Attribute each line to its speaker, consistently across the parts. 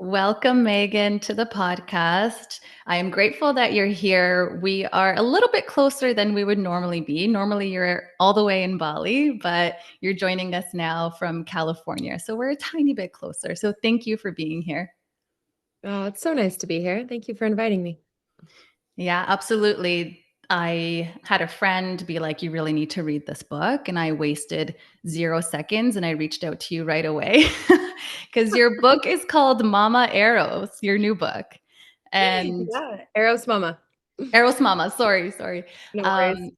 Speaker 1: Welcome, Megan, to the podcast. I am grateful that you're here. We are a little bit closer than we would normally be. Normally, you're all the way in Bali, but you're joining us now from California. So we're a tiny bit closer. So thank you for being here.
Speaker 2: Oh, it's so nice to be here. Thank you for inviting me.
Speaker 1: Yeah, absolutely. I had a friend be like, you really need to read this book. And I wasted 0 seconds and I reached out to you right away because your book is called Mama Eros, your new book. And
Speaker 2: Yeah, Eros Mama.
Speaker 1: Eros Mama, sorry.
Speaker 2: No worries.
Speaker 1: Um,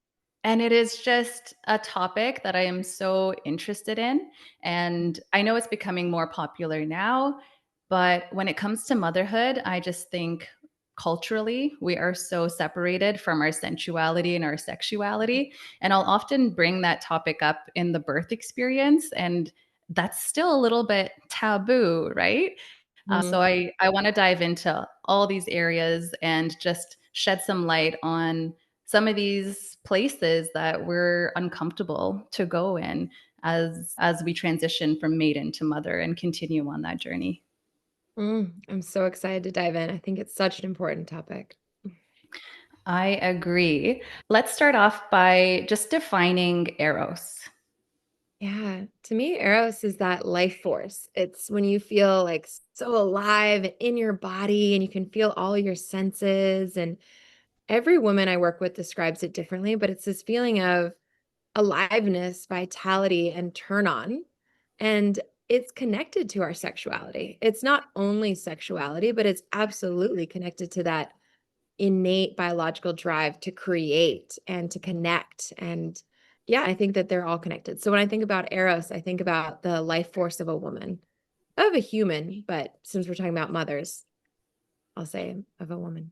Speaker 1: and it is just a topic that I am so interested in. And I know it's becoming more popular now, but when it comes to motherhood, I just think culturally we are so separated from our sensuality and our sexuality. And I'll often bring that topic up in the birth experience. And that's still a little bit taboo, right? So
Speaker 2: Mhm.
Speaker 1: I want to dive into all these areas and just shed some light on some of these places that we're uncomfortable to go in as we transition from maiden to mother and continue on that journey.
Speaker 2: I'm so excited to dive in. I think it's such an important topic.
Speaker 1: I agree. Let's start off by just defining eros.
Speaker 2: Yeah, to me, Eros is that life force. It's when you feel like so alive in your body and you can feel all your senses. And every woman I work with describes it differently, but it's this feeling of aliveness, vitality, and turn on. And it's connected to our sexuality. It's not only sexuality, but it's absolutely connected to that innate biological drive to create and to connect. And yeah, I think that they're all connected. So when I think about Eros, I think about the life force of a woman, of a human, but since we're talking about mothers, I'll say of a woman.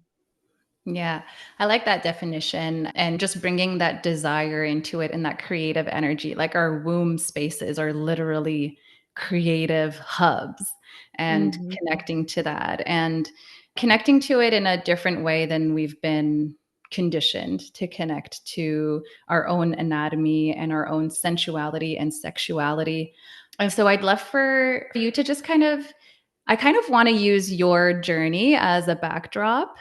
Speaker 1: Yeah, I like that definition and just bringing that desire into it and that creative energy. Like our womb spaces are literally creative hubs and
Speaker 2: Mhm.
Speaker 1: connecting to that and connecting to it in a different way than we've been conditioned to connect to our own anatomy and our own sensuality and sexuality. And so I'd love for you to just I kind of want to use your journey as a backdrop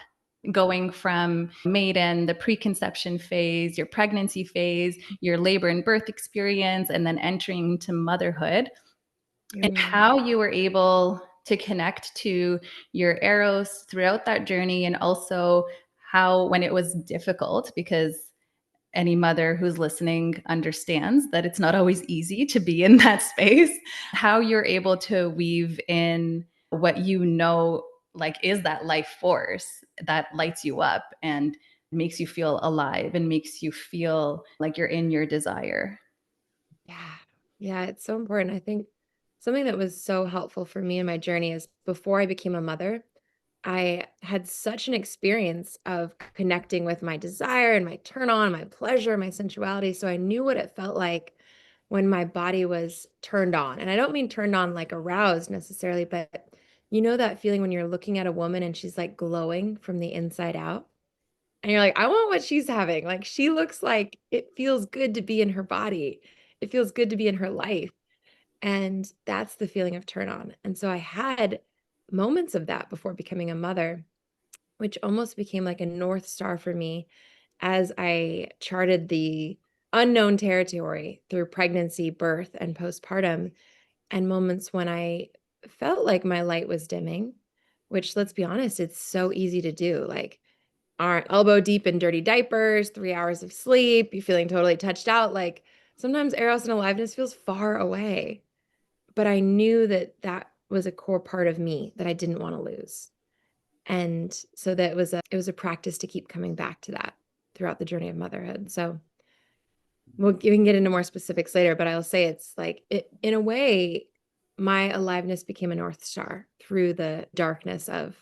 Speaker 1: going from maiden, the preconception phase, your pregnancy phase, your labor and birth experience, and then entering into motherhood, and
Speaker 2: Mm.
Speaker 1: how you were able to connect to your eros throughout that journey, and also how, when it was difficult, because any mother who's listening understands that it's not always easy to be in that space, how you're able to weave in what you know like is that life force that lights you up and makes you feel alive and makes you feel like you're in your desire.
Speaker 2: Yeah. Yeah, it's so important. I think something that was so helpful for me in my journey is before I became a mother, I had such an experience of connecting with my desire and my turn on, my pleasure, my sensuality. So I knew what it felt like when my body was turned on. And I don't mean turned on like aroused necessarily, but you know that feeling when you're looking at a woman and she's like glowing from the inside out? And you're like, I want what she's having. Like, she looks like it feels good to be in her body. It feels good to be in her life. And that's the feeling of turn on. And so I had moments of that before becoming a mother, which almost became like a North Star for me as I charted the unknown territory through pregnancy, birth, and postpartum, and moments when I felt like my light was dimming, which let's be honest, it's so easy to do. Like, aren't elbow deep in dirty diapers, 3 hours of sleep, you feeling totally touched out. Like sometimes Eros and aliveness feels far away, but I knew that that was a core part of me that I didn't want to lose. And so that it was a practice to keep coming back to that throughout the journey of motherhood. So we can get into more specifics later, but I'll say it's like in a way, my aliveness became a North Star through the darkness of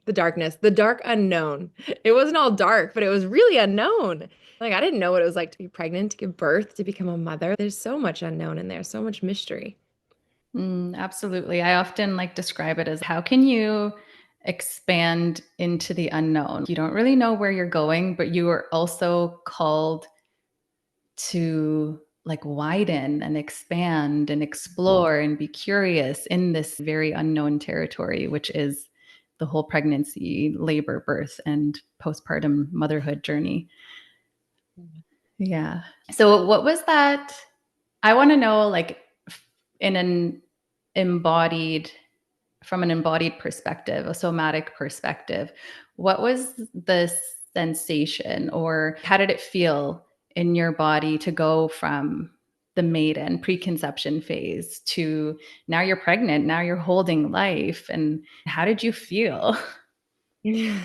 Speaker 2: the dark unknown. It wasn't all dark, but it was really unknown. Like I didn't know what it was like to be pregnant, to give birth, to become a mother. There's so much unknown in there, so much mystery.
Speaker 1: Absolutely. I often like describe it as how can you expand into the unknown? You don't really know where you're going, but you are also called to like widen and expand and explore and be curious in this very unknown territory, which is the whole pregnancy, labor, birth, and postpartum motherhood journey. Yeah. So what was that? I want to know, like, in an embodied, from an embodied perspective, a somatic perspective, what was the sensation, or how did it feel in your body to go from the maiden preconception phase to now you're pregnant, now you're holding life? And how did you feel?
Speaker 2: Yeah.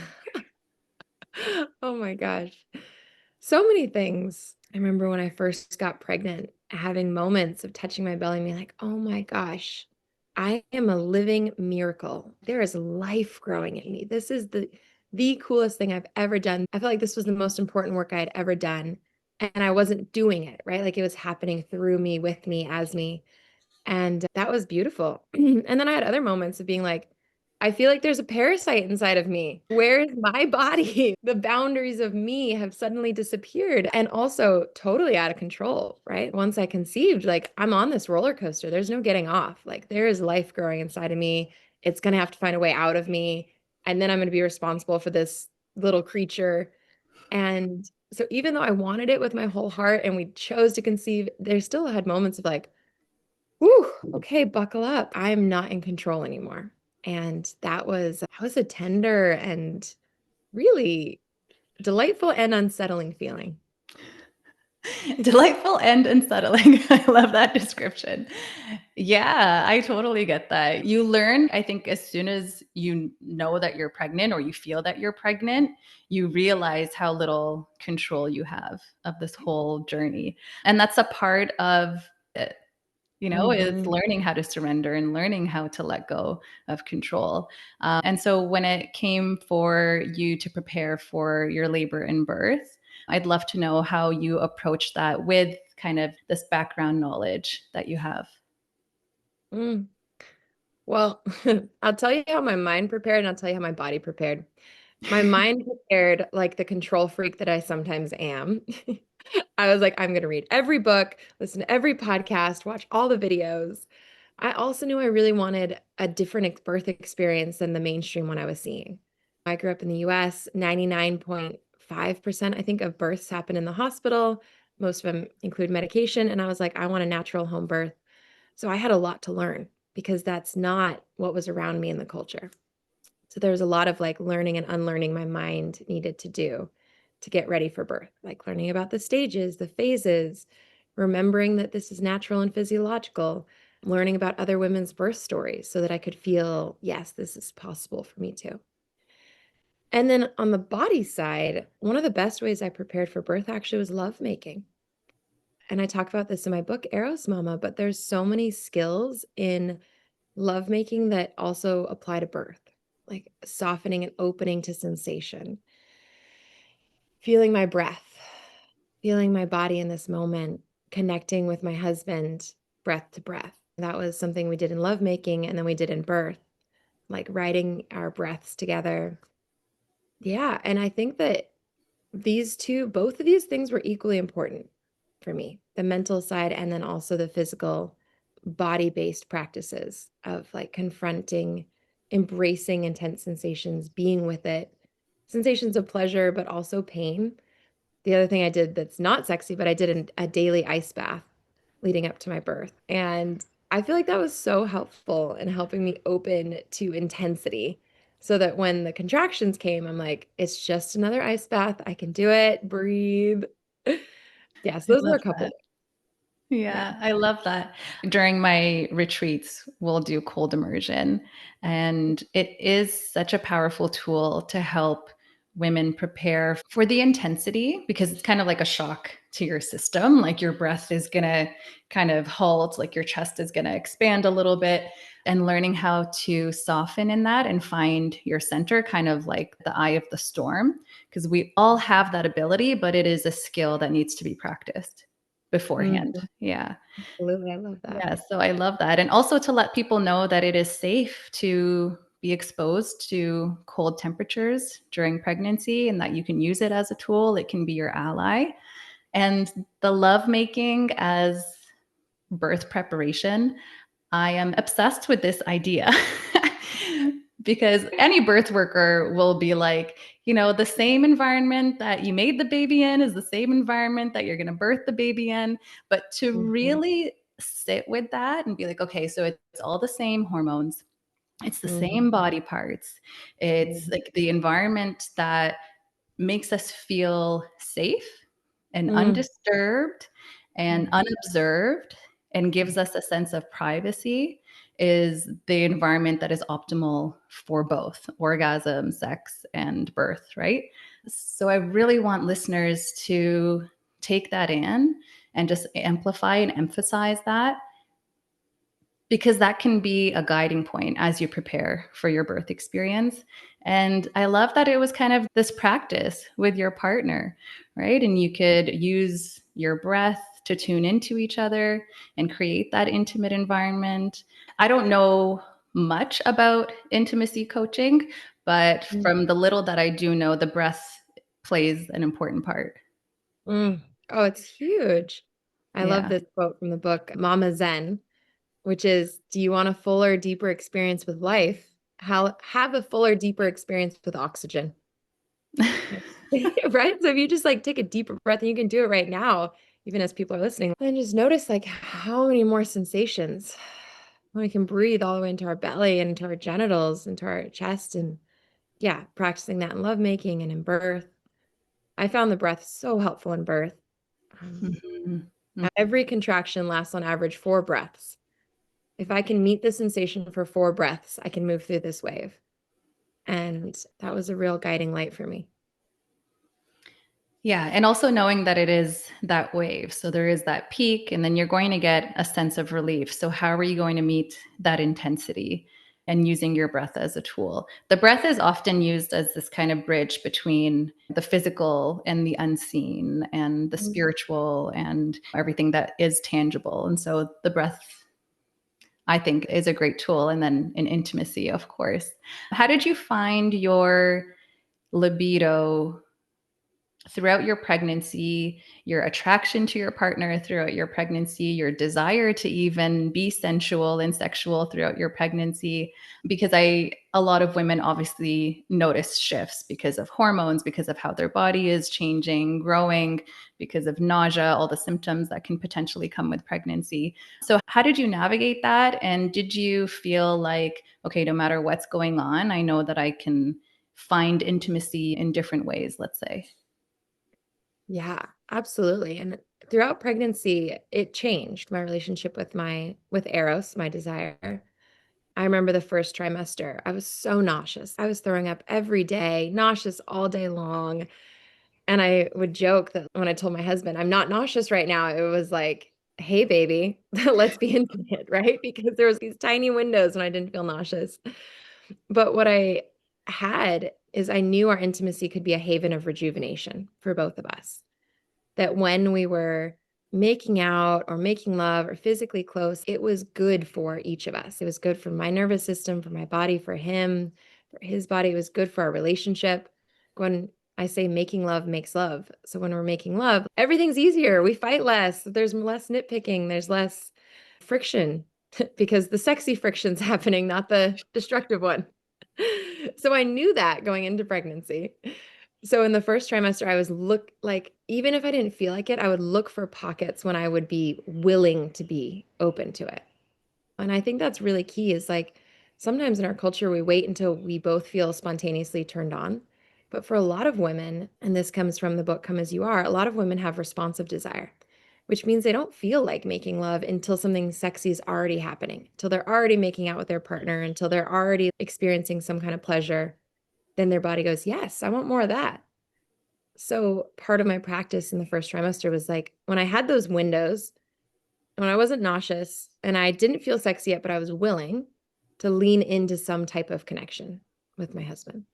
Speaker 2: Oh my gosh. So many things. I remember when I first got pregnant, having moments of touching my belly and being like, oh my gosh, I am a living miracle. There is life growing in me. This is the coolest thing I've ever done. I felt like this was the most important work I had ever done. And I wasn't doing it, right? Like it was happening through me, with me, as me. And that was beautiful. And then I had other moments of being like, I feel like there's a parasite inside of me. Where's my body? The boundaries of me have suddenly disappeared and also totally out of control, right? Once I conceived, like I'm on this roller coaster. There's no getting off. Like there is life growing inside of me. It's going to have to find a way out of me. And then I'm going to be responsible for this little creature. And so even though I wanted it with my whole heart and we chose to conceive, there still had moments of like, whew, okay, buckle up. I'm not in control anymore. And that was a tender and really delightful and unsettling feeling.
Speaker 1: Delightful and unsettling. I love that description. Yeah, I totally get that. You learn, I think, as soon as you know that you're pregnant or you feel that you're pregnant, you realize how little control you have of this whole journey. And that's a part of it, is
Speaker 2: Mhm.
Speaker 1: learning how to surrender and learning how to let go of control. And so when it came for you to prepare for your labor and birth, I'd love to know how you approach that with kind of this background knowledge that you have.
Speaker 2: Mm. Well, I'll tell you how my mind prepared and I'll tell you how my body prepared. My mind prepared like the control freak that I sometimes am. I was like, I'm going to read every book, listen to every podcast, watch all the videos. I also knew I really wanted a different birth experience than the mainstream one I was seeing. I grew up in the US, 99.5%, I think, of births happen in the hospital. Most of them include medication. And I was like, I want a natural home birth. So I had a lot to learn because that's not what was around me in the culture. So there was a lot of like learning and unlearning my mind needed to do to get ready for birth, like learning about the stages, the phases, remembering that this is natural and physiological, learning about other women's birth stories so that I could feel, yes, this is possible for me too. And then on the body side, one of the best ways I prepared for birth actually was lovemaking. And I talk about this in my book, Eros Mama, but there's so many skills in lovemaking that also apply to birth, like softening and opening to sensation, feeling my breath, feeling my body in this moment, connecting with my husband breath to breath. That was something we did in lovemaking and then we did in birth, like writing our breaths together. Yeah. And I think that both of these things were equally important for me, the mental side and then also the physical body-based practices of like confronting, embracing intense sensations, being with it, sensations of pleasure, but also pain. The other thing I did that's not sexy, but I did a daily ice bath leading up to my birth. And I feel like that was so helpful in helping me open to intensity so that when the contractions came, I'm like, it's just another ice bath. I can do it. Breathe. Yes,
Speaker 1: I
Speaker 2: those were
Speaker 1: love
Speaker 2: a couple.
Speaker 1: that.
Speaker 2: Yeah.
Speaker 1: Yeah, I love that. During my retreats, we'll do cold immersion, and it is such a powerful tool to help women prepare for the intensity because it's kind of like a shock to your system. Like your breath is going to kind of halt, like your chest is going to expand a little bit, and learning how to soften in that and find your center, kind of like the eye of the storm, because we all have that ability, but it is a skill that needs to be practiced beforehand.
Speaker 2: Mhm.
Speaker 1: Yeah.
Speaker 2: Absolutely. I love that.
Speaker 1: Yeah. So I love that. And also to let people know that it is safe to be exposed to cold temperatures during pregnancy and that you can use it as a tool. It can be your ally. And the lovemaking as birth preparation, I am obsessed with this idea. Because any birth worker will be like, the same environment that you made the baby in is the same environment that you're going to birth the baby in. But to
Speaker 2: Mhm,
Speaker 1: really sit with that and be like, okay, so it's all the same hormones, it's the
Speaker 2: mhm,
Speaker 1: same body parts, it's
Speaker 2: mhm,
Speaker 1: like the environment that makes us feel safe and
Speaker 2: mm,
Speaker 1: undisturbed and
Speaker 2: mhm,
Speaker 1: unobserved and gives us a sense of privacy is the environment that is optimal for both orgasm, sex, and birth, right? So I really want listeners to take that in and just amplify and emphasize that, because that can be a guiding point as you prepare for your birth experience. And I love that it was kind of this practice with your partner, right? And you could use your breath to tune into each other and create that intimate environment. I don't know much about intimacy coaching, but
Speaker 2: mm,
Speaker 1: from the little that I do know, the breath plays an important part.
Speaker 2: mm. Oh, it's huge. I love
Speaker 1: Yeah.
Speaker 2: this quote from the book Mama Zen, which is, do you want a fuller, deeper experience with life? Have a fuller, deeper experience with oxygen. Right? So if you just like take a deeper breath, and you can do it right now, even as people are listening, and just notice like how many more sensations when we can breathe all the way into our belly and into our genitals, into our chest, and yeah, practicing that in lovemaking and in birth. I found the breath so helpful in birth. Um,
Speaker 1: Mhm.
Speaker 2: every contraction lasts on average 4 breaths. If I can meet the sensation for 4 breaths, I can move through this wave. And that was a real guiding light for me.
Speaker 1: Yeah. And also knowing that it is that wave. So there is that peak, and then you're going to get a sense of relief. So, how are you going to meet that intensity? And using your breath as a tool. The breath is often used as this kind of bridge between the physical and the unseen and the
Speaker 2: Mhm.
Speaker 1: spiritual and everything that is tangible. And so the breath, I think, is a great tool. And then in intimacy, of course. How did you find your libido throughout your pregnancy, your attraction to your partner throughout your pregnancy, your desire to even be sensual and sexual throughout your pregnancy? Because a lot of women obviously notice shifts because of hormones, because of how their body is changing, growing, because of nausea, all the symptoms that can potentially come with pregnancy. So, how did you navigate that? And did you feel like, okay, no matter what's going on, I know that I can find intimacy in different ways, let's say?
Speaker 2: Yeah, absolutely. And throughout pregnancy, it changed my relationship with Eros, my desire. I remember the first trimester, I was so nauseous. I was throwing up every day, nauseous all day long. And I would joke that when I told my husband, I'm not nauseous right now, it was like, hey, baby, let's be intimate, right? Because there was these tiny windows when I didn't feel nauseous. But what I had is I knew our intimacy could be a haven of rejuvenation for both of us. That when we were making out or making love or physically close, it was good for each of us. It was good for my nervous system, for my body, for him, for his body. It was good for our relationship. When I say making love makes love. So when we're making love, everything's easier. We fight less. There's less nitpicking. There's less friction because the sexy friction's happening, not the destructive one. So I knew that going into pregnancy. So in the first trimester, I was even if I didn't feel like it, I would look for pockets when I would be willing to be open to it. And I think that's really key is like sometimes in our culture, we wait until we both feel spontaneously turned on. But for a lot of women, and this comes from the book Come As You Are, a lot of women have responsive desire, which means they don't feel like making love until something sexy is already happening, until they're already making out with their partner, until they're already experiencing some kind of pleasure. Then their body goes, yes, I want more of that. So part of my practice in the first trimester was like when I had those windows, when I wasn't nauseous and I didn't feel sexy yet, but I was willing to lean into some type of connection with my husband.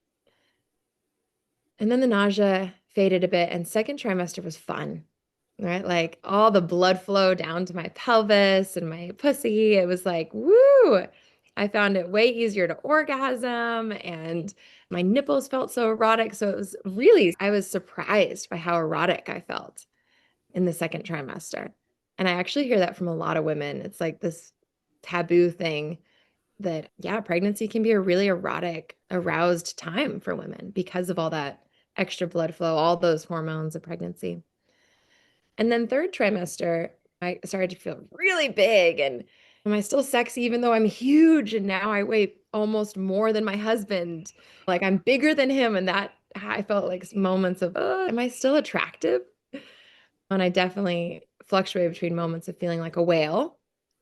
Speaker 2: And then the nausea faded a bit, and second trimester was fun, right? Like all the blood flow down to my pelvis and my pussy. It was like, woo! I found it way easier to orgasm, and my nipples felt so erotic. So it was really, I was surprised by how erotic I felt. in the second trimester. And I actually hear that from a lot of women. It's like this taboo thing that, yeah, pregnancy can be a really erotic, aroused time for women because of all that extra blood flow, all those hormones of pregnancy. And then third trimester, I started to feel really big. And am I still sexy even though I'm huge? And now I weigh almost more than my husband. Like I'm bigger than him. And that I felt like moments of, am I still attractive? And I definitely fluctuated between moments of feeling like a whale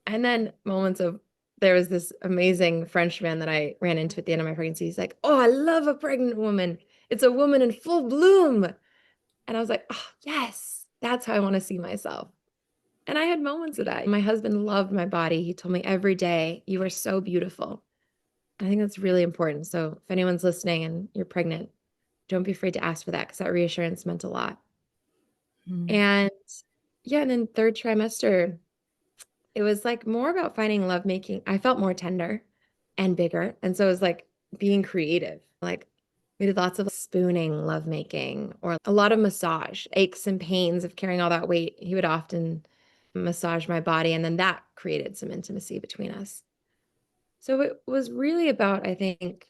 Speaker 2: and then moments of, there was this amazing Frenchman that I ran into at the end of my pregnancy. He's like, oh, I love a pregnant woman. It's a woman in full bloom. And I was like, oh, yes, that's how I want to see myself. And I had moments of that. My husband loved my body. He told me every day, you are so beautiful. I think that's really important. So if anyone's listening and you're pregnant, don't be afraid to ask for that because that reassurance meant a lot.
Speaker 1: Mm.
Speaker 2: And yeah, and then third trimester, it was like more about finding lovemaking. I felt more tender and bigger. And so it was like being creative. Like we did lots of spooning, lovemaking, or a lot of massage, aches and pains of carrying all that weight. He would often massage my body. And then that created some intimacy between us. So it was really about, I think,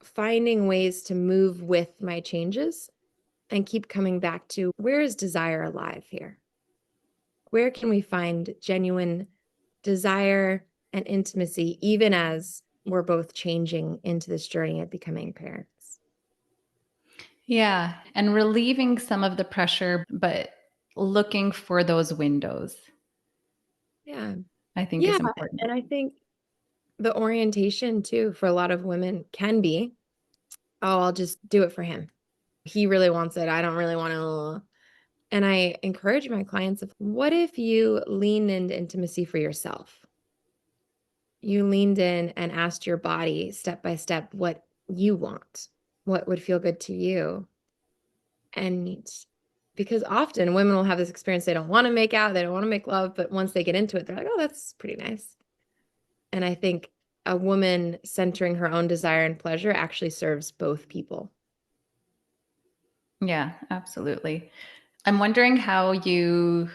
Speaker 2: finding ways to move with my changes and keep coming back to where is desire alive here? Where can we find genuine desire and intimacy, even as we're both changing into this journey of becoming parents?
Speaker 1: Yeah. And relieving some of the pressure, but looking for those windows,
Speaker 2: Yeah.
Speaker 1: I think
Speaker 2: Yeah.
Speaker 1: is important.
Speaker 2: And I think the orientation too for a lot of women can be, oh, I'll just do it for him. He really wants it. I don't really want to. And I encourage my clients of what if you lean into intimacy for yourself? You leaned in and asked your body step by step what you want, what would feel good to you. And because often women will have this experience, they don't want to make out, they don't want to make love, but once they get into it, they're like, oh, that's pretty nice. And I think a woman centering her own desire and pleasure actually serves both people.
Speaker 1: Yeah, absolutely. I'm wondering how you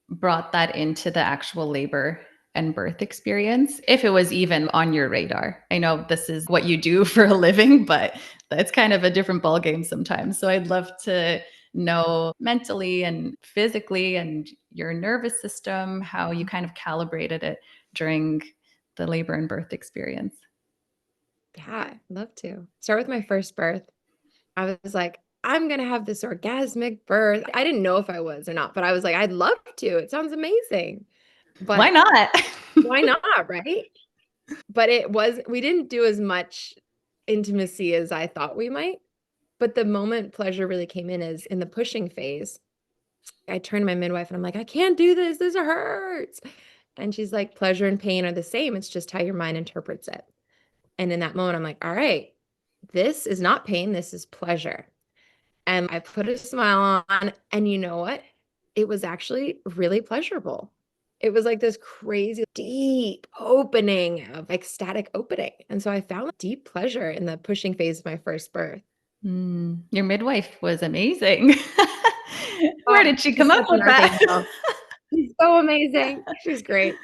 Speaker 1: brought that into the actual labor and birth experience, if it was even on your radar. I know this is what you do for a living, but it's kind of a different ballgame sometimes. So I'd love to know mentally and physically and your nervous system, how you kind of calibrated it during the labor and birth experience.
Speaker 2: Yeah, I'd love to. Start with my first birth. I was like, I'm going to have this orgasmic birth. I didn't know if I was or not, but I was like, I'd love to. It sounds amazing.
Speaker 1: Why
Speaker 2: But
Speaker 1: not?
Speaker 2: why not, right? But we didn't do as much intimacy as I thought we might. But the moment pleasure really came in is in the pushing phase. I turned to my midwife and I'm like, I can't do this. This hurts. And she's like, pleasure and pain are the same. It's just how your mind interprets it. And in that moment, I'm like, all right, this is not pain. This is pleasure. And I put a smile on. And you know what? It was actually really pleasurable. It was like this crazy, deep opening of ecstatic opening. And so I found deep pleasure in the pushing phase of my first birth.
Speaker 1: Your midwife was amazing. Where
Speaker 2: Oh,
Speaker 1: did she
Speaker 2: she's
Speaker 1: come up
Speaker 2: such an
Speaker 1: with that?
Speaker 2: archangel. She's so amazing. She's great.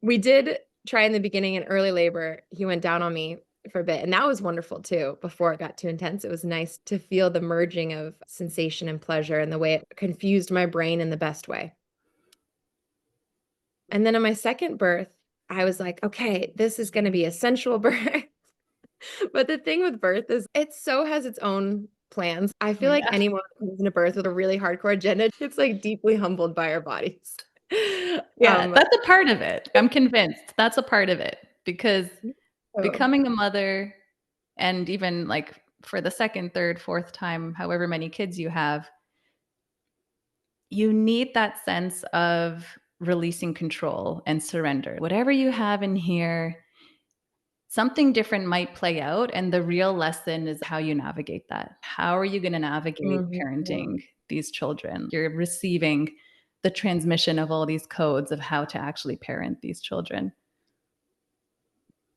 Speaker 2: We did try in the beginning in early labor. He went down on me for a bit, and that was wonderful too. Before it got too intense, it was nice to feel the merging of sensation and pleasure and the way it confused my brain in the best way. And then in my second birth, I was like, okay, this is going to be a sensual birth. But the thing with birth is it so has its own plans. I
Speaker 1: Oh,
Speaker 2: feel like
Speaker 1: yeah.
Speaker 2: anyone who comes into birth with a really hardcore agenda, it's like deeply humbled by our bodies.
Speaker 1: Yeah,
Speaker 2: Um,
Speaker 1: that's a part of it. I'm convinced that's a part of it because
Speaker 2: so
Speaker 1: becoming a mother and even like for the second, third, fourth time, however many kids you have, you need that sense of releasing control and surrender. Whatever you have in here, something different might play out. And the real lesson is how you navigate that. How are you going to navigate
Speaker 2: mhm.
Speaker 1: parenting these children? You're receiving the transmission of all these codes of how to actually parent these children.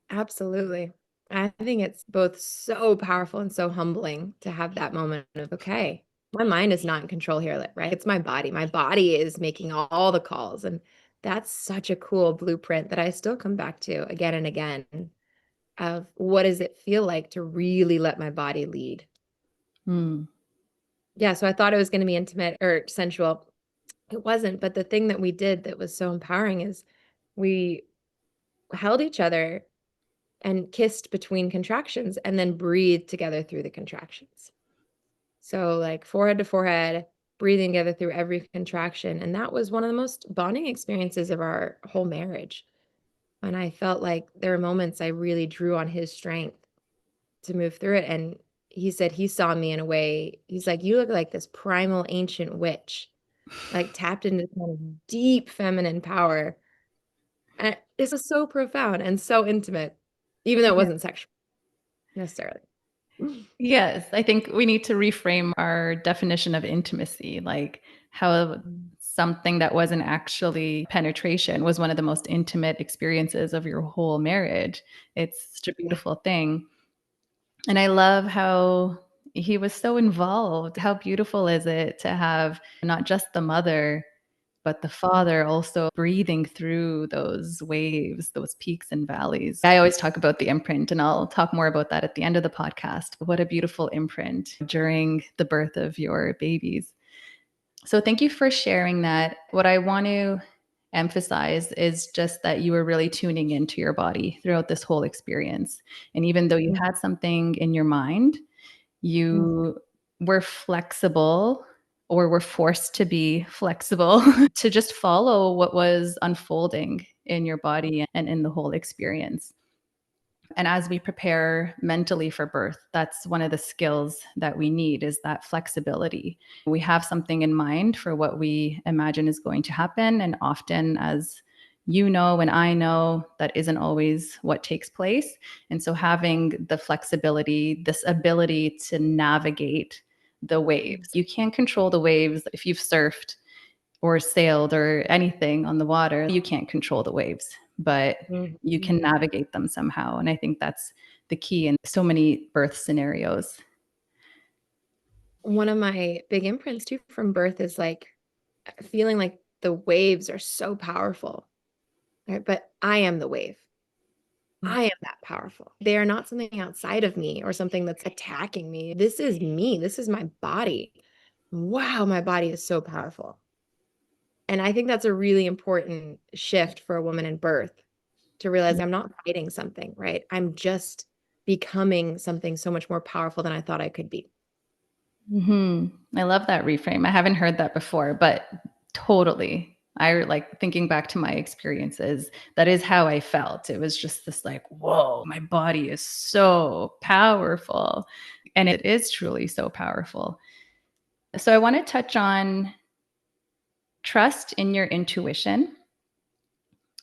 Speaker 2: Absolutely. I think it's both so powerful and so humbling to have that moment of, okay, my mind is not in control here, right? It's my body. My body is making all the calls. And that's such a cool blueprint that I still come back to again and again of what does it feel like to really let my body lead?
Speaker 1: Hmm.
Speaker 2: Yeah, so I thought it was going to be intimate or sensual. It wasn't, but the thing that we did that was so empowering is we held each other and kissed between contractions and then breathed together through the contractions. So, like forehead to forehead, breathing together through every contraction. And that was one of the most bonding experiences of our whole marriage. And I felt like there were moments I really drew on his strength to move through it. And he said he saw me in a way, he's like, you look like this primal ancient witch, like tapped into kind of deep feminine power. And this was so profound and so intimate, even though it
Speaker 1: Yeah.
Speaker 2: wasn't sexual necessarily.
Speaker 1: Yes, I think we need to reframe our definition of intimacy, like how something that wasn't actually penetration was one of the most intimate experiences of your whole marriage. It's such a
Speaker 2: Yeah.
Speaker 1: beautiful thing. And I love how he was so involved. How beautiful is it to have not just the mother, but the father also breathing through those waves, those peaks and valleys. I always talk about the imprint, and I'll talk more about that at the end of the podcast. What a beautiful imprint during the birth of your babies. So, thank you for sharing that. What I want to emphasize is just that you were really tuning into your body throughout this whole experience. And even though you
Speaker 2: Mhm.
Speaker 1: had something in your mind,
Speaker 2: Mhm.
Speaker 1: you were flexible or were forced to be flexible to just follow what was unfolding in your body and in the whole experience. And as we prepare mentally for birth, that's one of the skills that we need is that flexibility. We have something in mind for what we imagine is going to happen. And often, as you know, and I know, that isn't always what takes place. And so, having the flexibility, this ability to navigate the waves, you can't control the waves if you've surfed or sailed or anything on the water. You can't control the waves, but you can
Speaker 2: Mhm.
Speaker 1: navigate them somehow. And I think that's the key in so many birth scenarios.
Speaker 2: One of my big imprints too from birth is like feeling like the waves are so powerful, right? But I am the wave. I am that powerful. They are not something outside of me or something that's attacking me. This is me. This is my body. Wow, my body is so powerful. And I think that's a really important shift for a woman in birth to realize I'm not fighting something, right? I'm just becoming something so much more powerful than I thought I could be.
Speaker 1: I love that reframe. I haven't heard that before, but totally. I like thinking back to my experiences. That is how I felt. It was just this like, whoa, my body is so powerful. And it is truly so powerful. So I want to touch on trust in your intuition.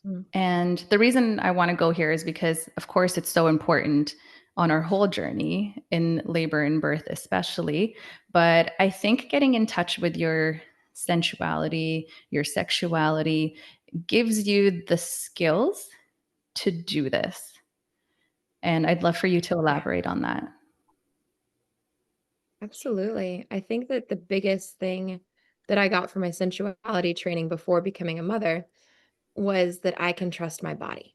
Speaker 2: Mm.
Speaker 1: And the reason I want to go here is because, of course, it's so important on our whole journey in labor and birth, especially. But I think getting in touch with your sensuality, your sexuality gives you the skills to do this. And I'd love for you to
Speaker 2: Yeah,
Speaker 1: elaborate on that.
Speaker 2: absolutely. I think that the biggest thing that I got from my sensuality training before becoming a mother was that I can trust my body,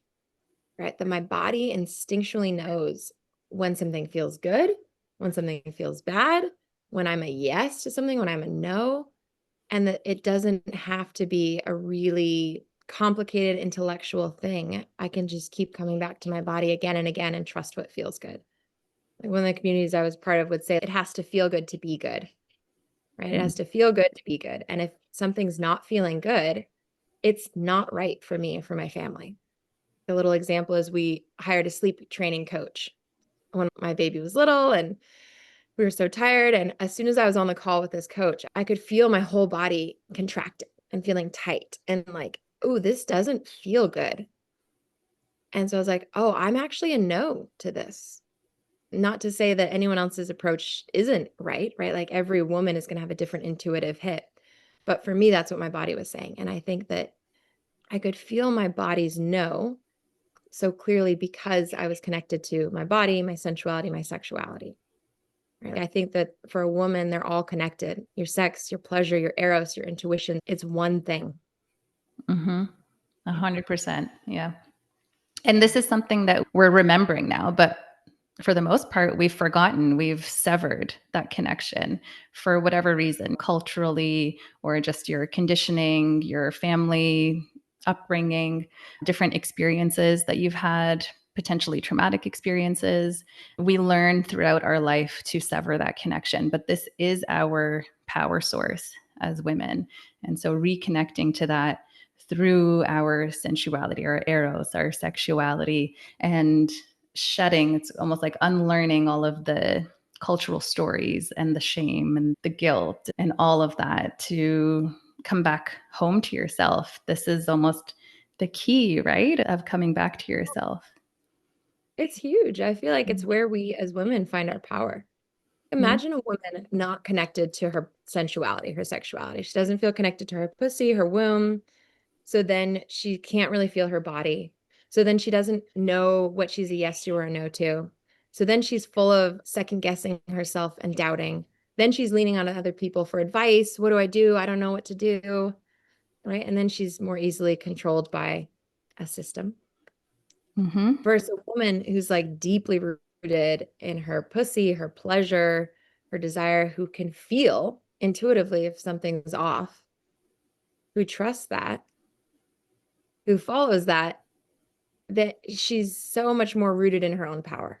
Speaker 2: right? That my body instinctually knows when something feels good, when something feels bad, when I'm a yes to something, when I'm a no, and that it doesn't have to be a really complicated intellectual thing. I can just keep coming back to my body again and again and trust what feels good. Like one of the communities I was part of would say it has to feel good to be good, right? It has to feel good to be good. And if something's not feeling good, it's not right for me or for my family. The little example is we hired a sleep training coach when my baby was little and we were so tired. And as soon as I was on the call with this coach, I could feel my whole body contracting and feeling tight and like, oh, this doesn't feel good. And so I was like, oh, I'm actually a no to this. Not to say that anyone else's approach isn't right, right? Like every woman is going to have a different intuitive hit. But for me, that's what my body was saying. And I think that I could feel my body's no so clearly because I was connected to my body, my sensuality, my sexuality. Right? I think that for a woman, they're all connected. Your sex, your pleasure, your eros, your intuition, it's one thing.
Speaker 1: Mm-hmm. 100%. Yeah. And this is something that we're remembering now, but for the most part, we've forgotten, we've severed that connection for whatever reason, culturally, or just your conditioning, your family upbringing, different experiences that you've had, potentially traumatic experiences. We learn throughout our life to sever that connection, but this is our power source as women. And so reconnecting to that through our sensuality, our eros, our sexuality, and shedding, it's almost like unlearning all of the cultural stories and the shame and the guilt and all of that to come back home to yourself. This is almost the key, right? Of coming back to yourself.
Speaker 2: It's huge. I feel like it's where we as women find our power.
Speaker 1: Yeah.
Speaker 2: Imagine a woman not connected to her sensuality, her sexuality. She doesn't feel connected to her pussy, her womb. So then she can't really feel her body. So then she doesn't know what she's a yes to or a no to. So then she's full of second guessing herself and doubting. Then she's leaning on other people for advice. What do I do? I don't know what to do. Right. And then she's more easily controlled by a system
Speaker 1: Mm-hmm.
Speaker 2: versus a woman who's like deeply rooted in her pussy, her pleasure, her desire, who can feel intuitively if something's off, who trusts that, who follows that, that she's so much more rooted in her own power.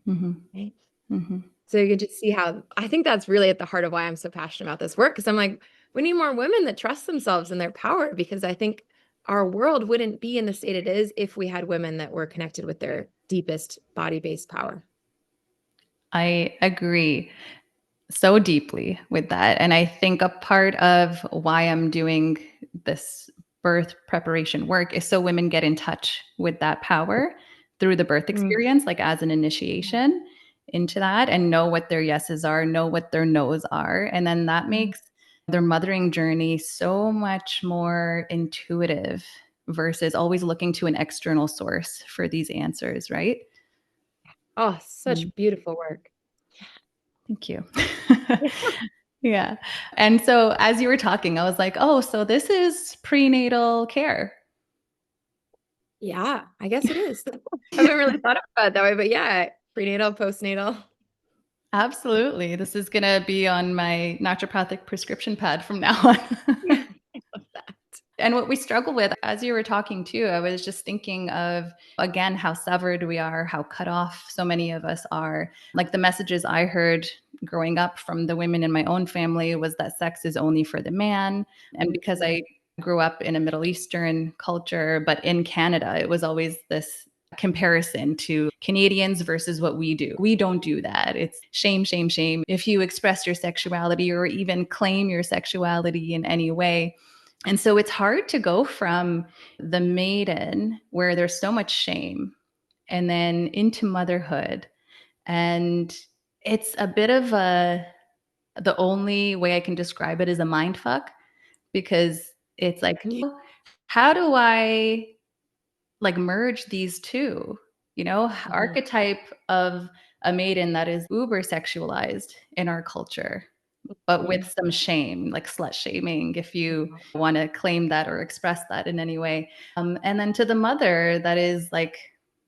Speaker 1: Mm-hmm.
Speaker 2: Right.
Speaker 1: Mm-hmm.
Speaker 2: So you can just see how I think that's really at the heart of why I'm so passionate about this work. Because I'm like, we need more women that trust themselves and their power, because I think our world wouldn't be in the state it is if we had women that were connected with their deepest body-based power.
Speaker 1: I agree so deeply with that. And I think a part of why I'm doing this birth preparation work is so women get in touch with that power through the birth
Speaker 2: Mm.
Speaker 1: experience, like as an initiation into that, and know what their yeses are, know what their nos are. And then that makes their mothering journey so much more intuitive versus always looking to an external source for these answers, right?
Speaker 2: Oh,
Speaker 1: Mm.
Speaker 2: such beautiful work.
Speaker 1: Thank you. Yeah. And so as you were talking, I was like, oh, so this is prenatal care.
Speaker 2: Yeah, I guess it is. I haven't really thought about it that way, but yeah, prenatal, postnatal.
Speaker 1: Absolutely. This is going to be on my naturopathic prescription pad from now on.
Speaker 2: I love that.
Speaker 1: And what we struggle with, as you were talking too, I was just thinking of, again, how severed we are, how cut off so many of us are. Like the messages I heard growing up from the women in my own family was that sex is only for the man. And because I grew up in a Middle Eastern culture, but in Canada, it was always this comparison to Canadians versus what we do. We don't do that. It's shame, shame, shame. If you express your sexuality or even claim your sexuality in any way. And so it's hard to go from the maiden, where there's so much shame, and then into motherhood. And it's a bit of the only way I can describe it is a mind fuck, because it's like,
Speaker 2: Yeah.
Speaker 1: how do I like merge these two?
Speaker 2: Mhm.
Speaker 1: Archetype of a maiden that is uber sexualized in our culture, but with
Speaker 2: Mhm.
Speaker 1: some shame, like slut shaming, if you want to claim that or express that in any way. And then to the mother that is like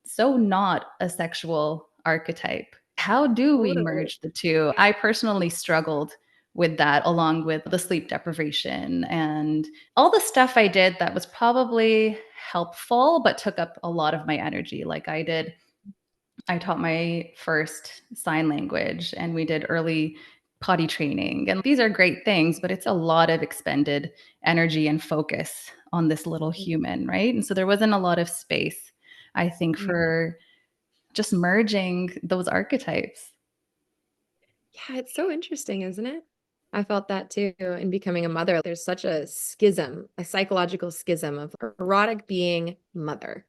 Speaker 1: so not a sexual archetype. How do we
Speaker 2: Totally.
Speaker 1: merge the two? I personally struggled with that, along with the sleep deprivation and all the stuff I did that was probably helpful, but took up a lot of my energy. Like I taught my first sign language and we did early potty training. And these are great things, but it's a lot of expended energy and focus on this little human, right? And so there wasn't a lot of space, I think,
Speaker 2: Yeah.
Speaker 1: for just merging those archetypes.
Speaker 2: Yeah, it's so interesting, isn't it? I felt that too in becoming a mother. There's such a schism, a psychological schism of erotic being mother.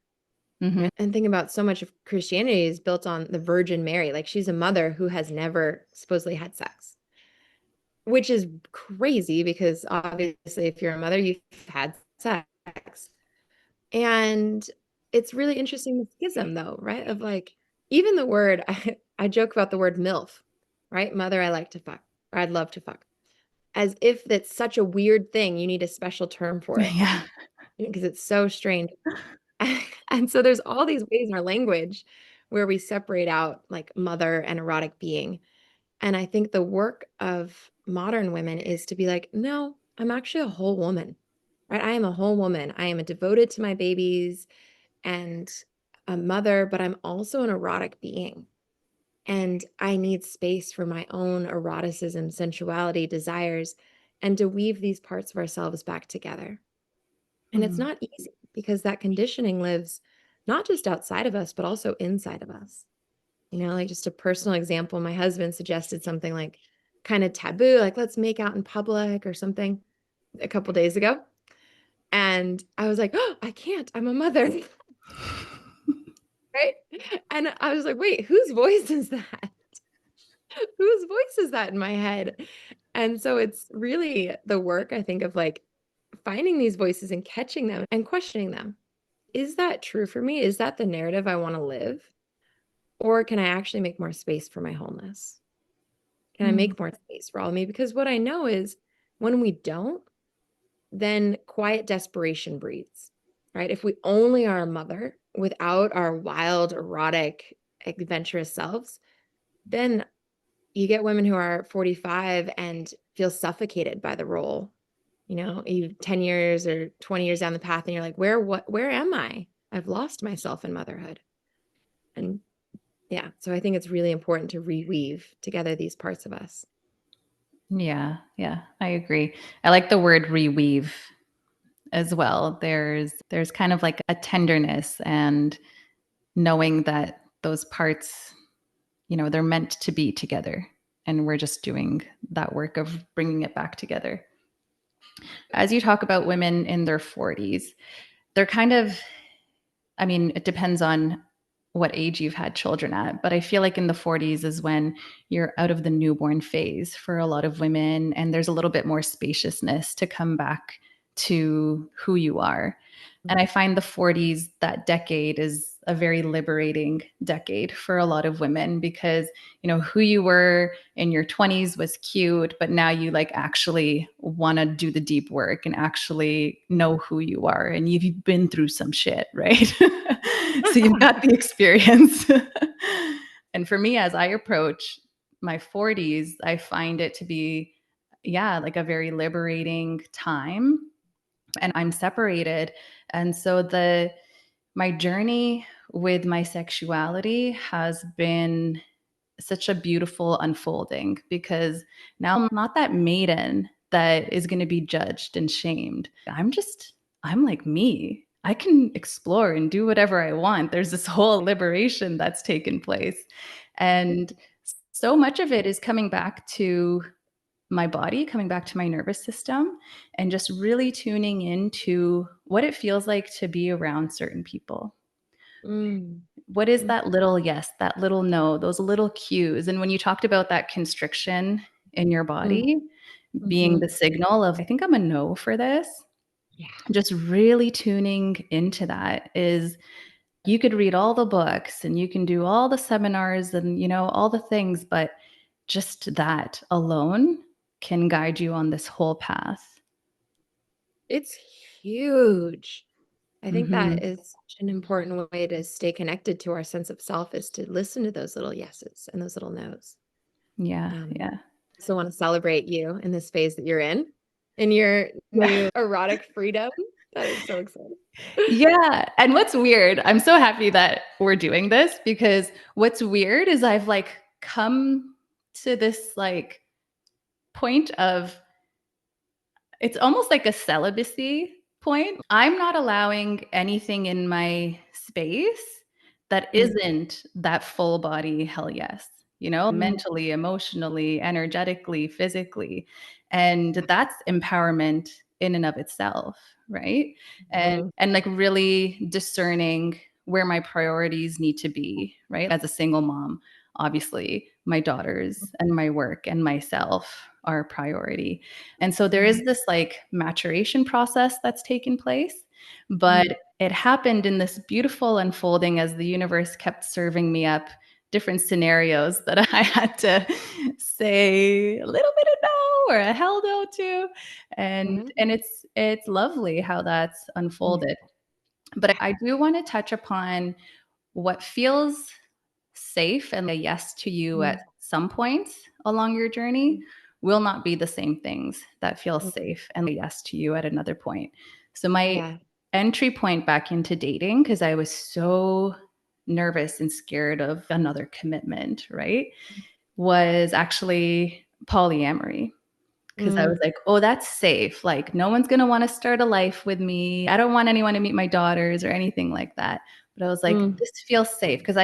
Speaker 1: Hmm.
Speaker 2: And think about so much of Christianity is built on the Virgin Mary. Like she's a mother who has never supposedly had sex, which is crazy because obviously, if you're a mother, you've had sex. And it's really interesting the schism, though, right? Of like, even the word, I joke about the word MILF. right? Mother, I like to fuck, or I'd love to fuck. As if that's such a weird thing. You need a special term for it
Speaker 1: Yeah.
Speaker 2: because it's so strange. And so there's all these ways in our language where we separate out like mother and erotic being. And I think the work of modern women is to be like, no, I'm actually a whole woman, right? I am a whole woman. I am devoted to my babies and a mother, but I'm also an erotic being. And I need space for my own eroticism, sensuality, desires, and to weave these parts of ourselves back together. And it's
Speaker 1: Mm.
Speaker 2: not easy because that conditioning lives not just outside of us, but also inside of us. Like just a personal example, my husband suggested something like kind of taboo, like let's make out in public or something a couple days ago. And I was like, oh, I can't. I'm a mother. Right. And I was like, wait, whose voice is that? Whose voice is that in my head? And so it's really the work, I think, of like finding these voices and catching them and questioning them. Is that true for me? Is that the narrative I want to live? Or can I actually make more space for my wholeness? Can I
Speaker 1: Mm.
Speaker 2: make more space for all of me? Because what I know is when we don't, then quiet desperation breeds, right? If we only are a mother without our wild, erotic, adventurous selves, then you get women who are 45 and feel suffocated by the role. You 10 years or 20 years down the path and you're like, where am I? I've lost myself in motherhood. And yeah, so I think it's really important to reweave together these parts of us.
Speaker 1: Yeah, yeah, I agree. I like the word reweave as well. There's kind of like a tenderness and knowing that those parts, they're meant to be together and we're just doing that work of bringing it back together. As you talk about women in their 40s, they're kind of, I mean, it depends on what age you've had children at, but I feel like in the 40s is when you're out of the newborn phase for a lot of women, and there's a little bit more spaciousness to come back to who you are. And I find the 40s, that decade, is a very liberating decade for a lot of women because, who you were in your 20s was cute, but now you like actually want to do the deep work and actually know who you are. And you've been through some shit, right? So you've got the experience. And for me, as I approach my 40s, I find it to be, yeah, like a very liberating time. And I'm separated. And so my journey with my sexuality has been such a beautiful unfolding because now I'm not that maiden that is going to be judged and shamed. I'm like me. I can explore and do whatever I want. There's this whole liberation that's taken place. And so much of it is coming back to my body, coming back to my nervous system, and just really tuning into what it feels like to be around certain people.
Speaker 2: Mm.
Speaker 1: What is
Speaker 2: Mm.
Speaker 1: that little yes, that little no, those little cues? And when you talked about that constriction in your
Speaker 2: Mm.
Speaker 1: body being
Speaker 2: Mhm.
Speaker 1: the signal of, I think I'm a no for this,
Speaker 2: Yeah.
Speaker 1: just really tuning into that is you could read all the books and you can do all the seminars and, all the things, but just that alone can guide you on this whole path.
Speaker 2: It's huge. I think that
Speaker 1: Mhm.
Speaker 2: is such an important way to stay connected to our sense of self is to listen to those little yeses and those little nos.
Speaker 1: Yeah,
Speaker 2: Um,
Speaker 1: yeah.
Speaker 2: so want to celebrate you in this phase that you're in your new erotic freedom. That is so exciting.
Speaker 1: Yeah, and what's weird, I'm so happy that we're doing this because what's weird is I've like come to this like point of it's almost like a celibacy point. I'm not allowing anything in my space that
Speaker 2: Mm.
Speaker 1: isn't that full body hell yes,
Speaker 2: Mm.
Speaker 1: mentally, emotionally, energetically, physically. And that's empowerment in and of itself, right? And
Speaker 2: Mhm.
Speaker 1: and like really discerning where my priorities need to be, right? As a single mom, obviously, my daughters and my work and myself are a priority. And so there
Speaker 2: Mm.
Speaker 1: is this like maturation process that's taken place,
Speaker 2: Mm.
Speaker 1: but it happened in this beautiful unfolding as the universe kept serving me up different scenarios that I had to say a little bit of no or a hell no to. And
Speaker 2: Mhm.
Speaker 1: it's lovely how that's
Speaker 2: Yeah.
Speaker 1: unfolded. But I do want to touch upon what feels safe and a yes to you at
Speaker 2: Mhm.
Speaker 1: some points along your journey will not be the same things that feel
Speaker 2: Mhm.
Speaker 1: safe and a yes to you at another point. So my
Speaker 2: Yeah.
Speaker 1: entry point back into dating, because I was so nervous and scared of another commitment, right, was actually polyamory. Because I was
Speaker 2: Mm.
Speaker 1: like, oh, that's safe. Like, no one's going to want to start a life with me. I don't want anyone to meet my daughters or anything like that. But I was like,
Speaker 2: Mm.
Speaker 1: this feels safe because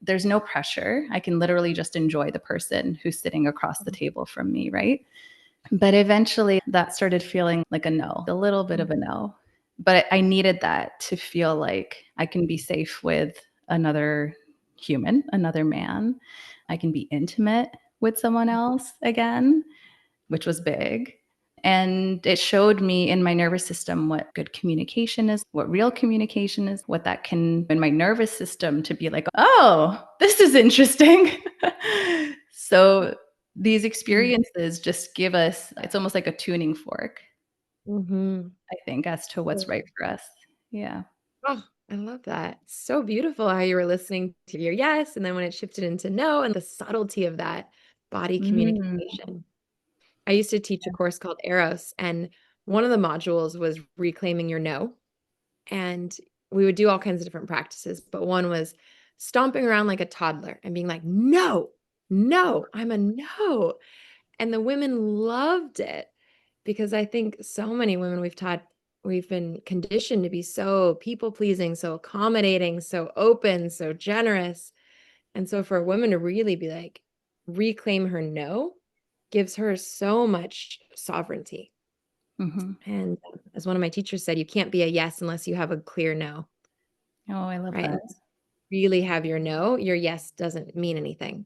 Speaker 1: there's no pressure. I can literally just enjoy the person who's sitting across the table from me. Right. But eventually that started feeling like a no, a little bit of a no. But I needed that to feel like I can be safe with another human, another man. I can be intimate with someone else again, which was big. And it showed me in my nervous system what good communication is, what real communication is, what that can in my nervous system to be like, oh, this is interesting. So these
Speaker 2: Mm.
Speaker 1: experiences just give us, it's almost like a tuning fork,
Speaker 2: Mhm.
Speaker 1: I think, as to what's right for us. Yeah.
Speaker 2: Oh, I love that. So beautiful how you were listening to your yes, and then when it shifted into no, and the subtlety of that body
Speaker 1: Mm.
Speaker 2: communication. I used to teach a course called Eros, and one of the modules was reclaiming your no. And we would do all kinds of different practices, but one was stomping around like a toddler and being like, no, no, I'm a no. And the women loved it because I think so many women we've been conditioned to be so people pleasing, so accommodating, so open, so generous. And so for a woman to really be like, reclaim her no gives her so much sovereignty.
Speaker 1: Hmm.
Speaker 2: And as one of my teachers said, you can't be a yes unless you have a clear no,
Speaker 1: Oh, I love
Speaker 2: right?
Speaker 1: that.
Speaker 2: Unless you really have your no, your yes doesn't mean anything.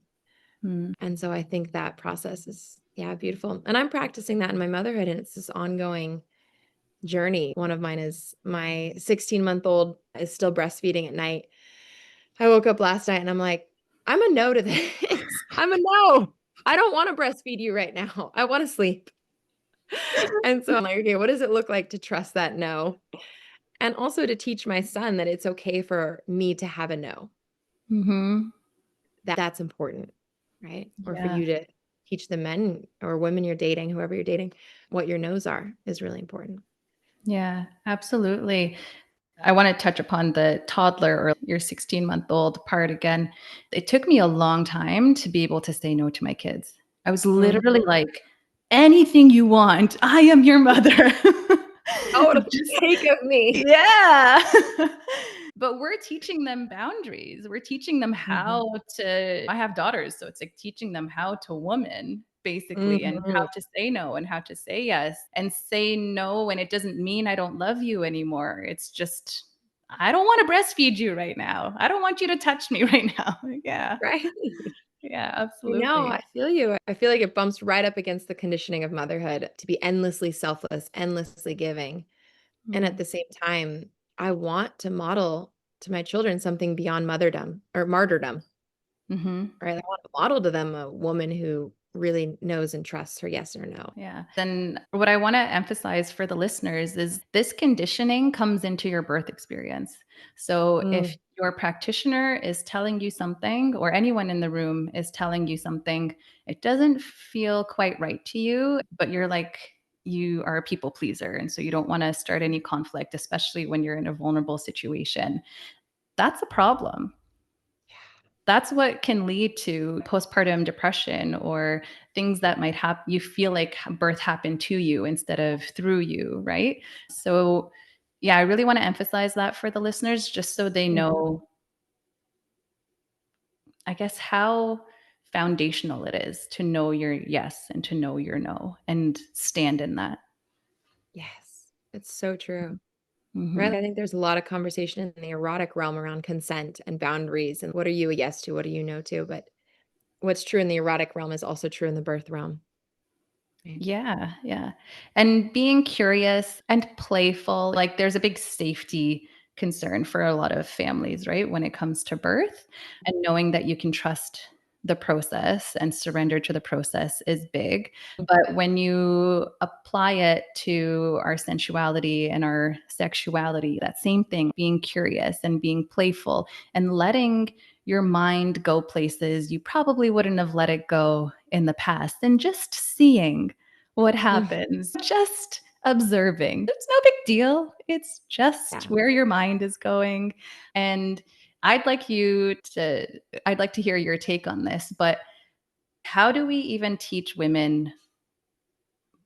Speaker 1: Mm.
Speaker 2: And so I think that process is, yeah, beautiful. And I'm practicing that in my motherhood, and it's this ongoing journey. One of mine is my 16-month-old is still breastfeeding at night. I woke up last night and I'm like, I'm a no to this. I'm a no. I don't want to breastfeed you right now. I want to sleep. And so I'm like, okay, what does it look like to trust that no? And also to teach my son that it's okay for me to have a no.
Speaker 1: Hmm.
Speaker 2: That's important, right? Or for
Speaker 1: Yeah.
Speaker 2: you to teach the men or women you're dating, whoever you're dating, what your no's are is really important.
Speaker 1: Yeah, absolutely. I want to touch upon the toddler or your 16-month-old part again. It took me a long time to be able to say no to my kids. I was
Speaker 2: Mm.
Speaker 1: literally like, anything you want, I am your mother.
Speaker 2: Oh,
Speaker 1: Just,
Speaker 2: take of me.
Speaker 1: yeah. But we're teaching them boundaries. We're teaching them
Speaker 2: Mhm.
Speaker 1: how to, I have daughters, so it's like teaching them how to woman basically and how
Speaker 2: Mhm.
Speaker 1: to say no and how to say yes and say no when it doesn't mean I don't love you anymore. It's just I don't want to breastfeed you right now. I don't want you to touch me right now. Yeah.
Speaker 2: Right.
Speaker 1: Yeah,
Speaker 2: I know,
Speaker 1: absolutely.
Speaker 2: I feel you. I feel like it bumps right up against the conditioning of motherhood to be endlessly selfless, endlessly giving. And at
Speaker 1: Mm.
Speaker 2: the same time, I want to model to my children something beyond motherdom or martyrdom,
Speaker 1: Mhm.
Speaker 2: right? I want to model to them a woman who really knows and trusts her yes or no.
Speaker 1: Yeah. Then what I want to emphasize for the listeners is this conditioning comes into your birth experience. So if
Speaker 2: Mm.
Speaker 1: your practitioner is telling you something or anyone in the room is telling you something, it doesn't feel quite right to you, but you're like, you are a people pleaser. And so you don't want to start any conflict, especially when you're in a vulnerable situation. That's a problem. That's what can lead to postpartum depression or things that might happen. You feel like birth happened to you instead of through you, right? So, yeah, I really want to emphasize that for the listeners, just so they
Speaker 2: Mhm.
Speaker 1: know, I guess, how foundational it is to know your yes and to know your no and stand in that.
Speaker 2: Yes, it's so true. Right.
Speaker 1: Hmm.
Speaker 2: I think there's a lot of conversation in the erotic realm around consent and boundaries and what are you a yes to, what are you no to? But what's true in the erotic realm is also true in the birth realm. Right.
Speaker 1: Yeah, yeah. And being curious and playful, like there's a big safety concern for a lot of families, right? When it comes to birth, and knowing that you can trust the process and surrender to the process is big. But when you apply it to our sensuality and our sexuality, that same thing, being curious and being playful and letting your mind go places you probably wouldn't have let it go in the past, and just seeing what happens, just observing. It's no big deal. It's just
Speaker 2: Yeah.
Speaker 1: where your mind is going. And I'd like you to, I'd like to hear your take on this, but how do we even teach women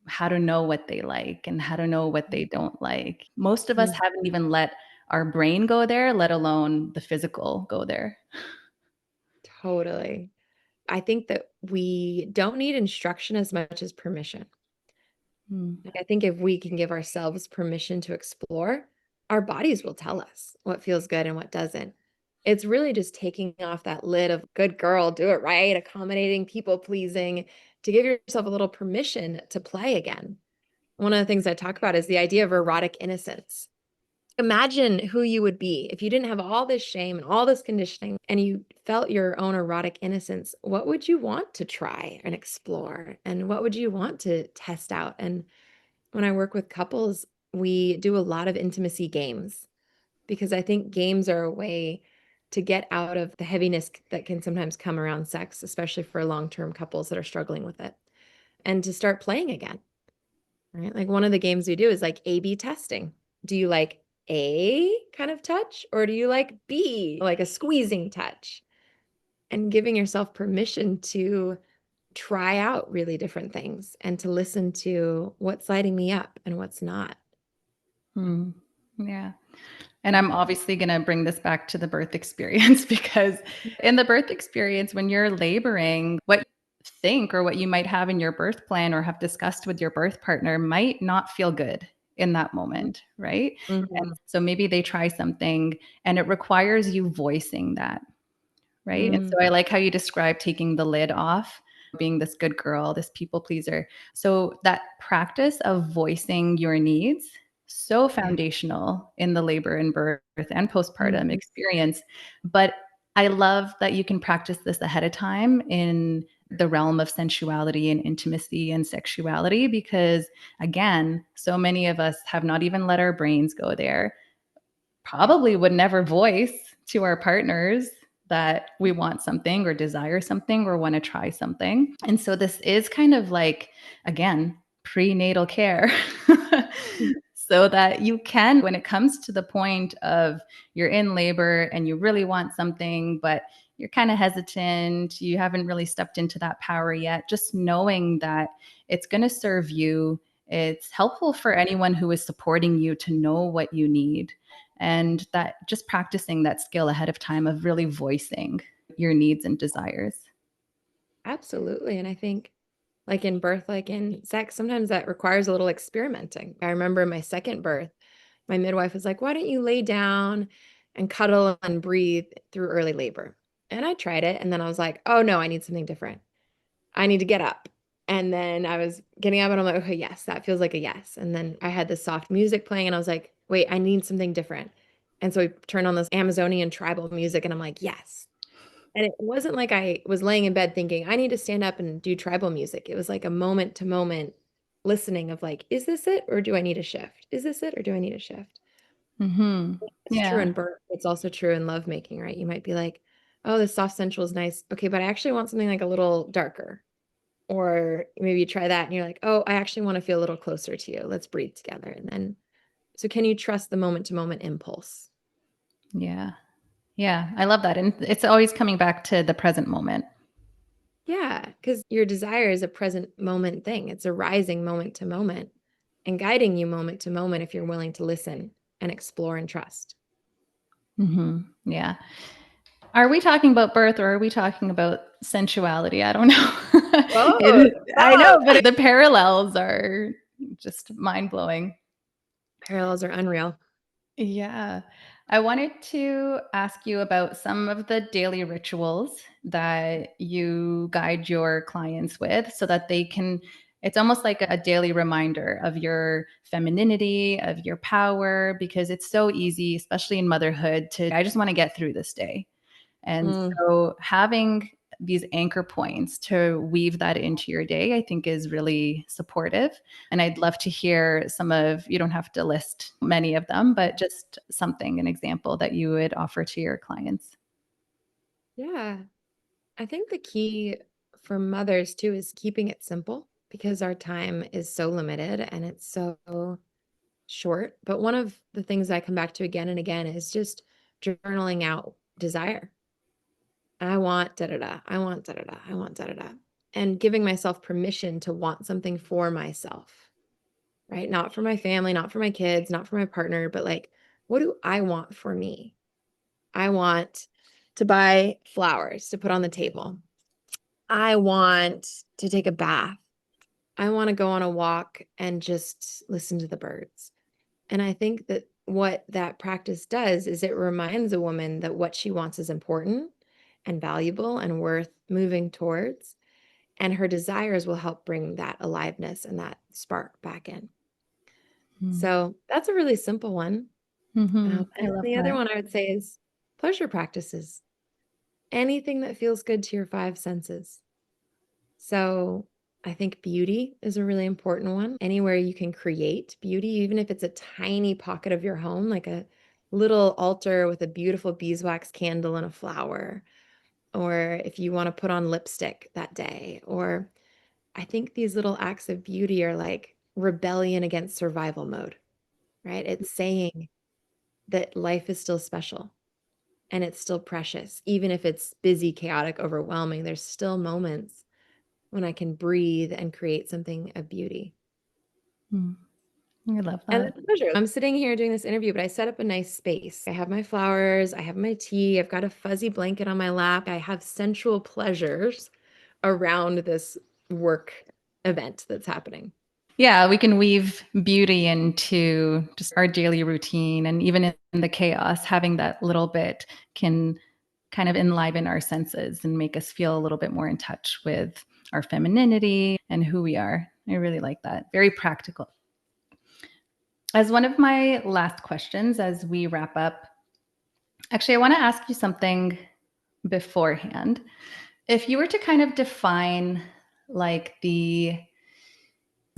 Speaker 1: how to know what they like and how to know what they don't like? Most of us
Speaker 2: Mm,
Speaker 1: haven't even let our brain go there, let alone the physical go there.
Speaker 2: totally. I think that we don't need instruction as much as permission.
Speaker 1: Mm.
Speaker 2: Like, I think if we can give ourselves permission to explore, our bodies will tell us what feels good and what doesn't. It's really just taking off that lid of good girl, do it right, accommodating, people pleasing, to give yourself a little permission to play again. One of the things I talk about is the idea of erotic innocence. Imagine who you would be if you didn't have all this shame and all this conditioning and you felt your own erotic innocence. What would you want to try and explore? And what would you want to test out? And when I work with couples, we do a lot of intimacy games because I think games are a way to get out of the heaviness that can sometimes come around sex, especially for long-term couples that are struggling with it, and to start playing again, right? Like one of the games we do is like A/B testing. Do you like A kind of touch or do you like B, like a squeezing touch? And giving yourself permission to try out really different things and to listen to what's lighting me up and what's not.
Speaker 1: Mm. Yeah. And I'm obviously going to bring this back to the birth experience because in the birth experience, when you're laboring, what you think or what you might have in your birth plan or have discussed with your birth partner might not feel good in that moment, right? And
Speaker 2: Mhm.
Speaker 1: so maybe they try something and it requires you voicing that, right? And
Speaker 2: Mm,
Speaker 1: so I like how you describe taking the lid off, being this good girl, this people pleaser. So that practice of voicing your needs, so
Speaker 2: yeah.
Speaker 1: foundational in the labor and birth and postpartum
Speaker 2: Mhm.
Speaker 1: experience. But I love that you can practice this ahead of time in the realm of sensuality and intimacy and sexuality, because again, so many of us have not even let our brains go there, probably would never voice to our partners that we want something or desire something or want to try something. And so this is kind of like, again, prenatal care. So that you can, when it comes to the point of you're in labor and you really want something, but you're kind of hesitant, you haven't really stepped into that power yet, just knowing that it's going to serve you. It's helpful for anyone who is supporting you to know what you need, and that just practicing that skill ahead of time of really voicing your needs and desires.
Speaker 2: Absolutely, and I think, like in birth, like in sex, sometimes that requires a little experimenting. I remember my second birth, my midwife was like, "Why don't you lay down and cuddle and breathe through early labor?" And I tried it, and then I was like, "Oh, no, I need something different. I need to get up." And then I was getting up and I'm like, "Okay, yes, that feels like a yes." And then I had this soft music playing and I was like, "Wait, I need something different." And so we turned on this Amazonian tribal music and I'm like, "Yes." And it wasn't like I was laying in bed thinking, "I need to stand up and do tribal music." It was like a moment to moment listening of like, "Is this it or do I need a shift? Is this it or do I need a shift?"
Speaker 1: Mhm.
Speaker 2: It's true
Speaker 1: Yeah.
Speaker 2: in birth. It's also true in lovemaking, right? You might be like, "Oh, this soft sensual is nice. Okay, but I actually want something like a little darker." Or maybe you try that and you're like, "Oh, I actually wanna feel a little closer to you. Let's breathe together." And then so can you trust the moment to moment impulse?
Speaker 1: Yeah. Yeah. I love that. And it's always coming back to the present moment.
Speaker 2: Yeah, because your desire is a present moment thing. It's arising moment to moment and guiding you moment to moment if you're willing to listen and explore and trust.
Speaker 1: Yeah. Are we talking about birth or are we talking about sensuality? I don't know.
Speaker 2: Both,
Speaker 1: I know,
Speaker 2: both.
Speaker 1: but the parallels are just mind blowing.
Speaker 2: Parallels are unreal.
Speaker 1: Yeah. I wanted to ask you about some of the daily rituals that you guide your clients with so that they can It's almost like a daily reminder of your femininity, of your power, because it's so easy, especially in motherhood, I just want to get through this day. And
Speaker 2: Mm.
Speaker 1: so having these anchor points to weave that into your day, I think is really supportive. And I'd love to hear you don't have to list many of them, but just an example that you would offer to your clients.
Speaker 2: Yeah. I think the key for mothers too is keeping it simple because our time is so limited and it's so short. But one of the things I come back to again and again is just journaling out desire. I want da da da. I want da da da. I want da da da. And giving myself permission to want something for myself, right? Not for my family, not for my kids, not for my partner, but like, what do I want for me? I want to buy flowers to put on the table. I want to take a bath. I want to go on a walk and just listen to the birds. And I think that what that practice does is it reminds a woman that what she wants is important and valuable and worth moving towards. And her desires will help bring that aliveness and that spark back in. So that's a really simple one.
Speaker 1: Mm-hmm. I
Speaker 2: And
Speaker 1: love
Speaker 2: the other
Speaker 1: that.
Speaker 2: one I would say is pleasure practices. Anything that feels good to your five senses. So I think beauty is a really important one. Anywhere you can create beauty, even if it's a tiny pocket of your home, like a little altar with a beautiful beeswax candle and a flower, or if you want to put on lipstick that day, or I think these little acts of beauty are like rebellion against survival mode, right? It's saying that life is still special and it's still precious. Even if it's busy, chaotic, overwhelming, there's still moments when I can breathe and create something of beauty.
Speaker 1: Mm. I love
Speaker 2: And
Speaker 1: that.
Speaker 2: it's a pleasure. I'm sitting here doing this interview, but I set up a nice space. I have my flowers, I have my tea, I've got a fuzzy blanket on my lap. I have sensual pleasures around this work event that's happening.
Speaker 1: Yeah, we can weave beauty into just our daily routine. And even in the chaos, having that little bit can kind of enliven our senses and make us feel a little bit more in touch with our femininity and who we are. I really like that. Very practical. As one of my last questions, as we wrap up, actually, I want to ask you something beforehand. If you were to kind of define like the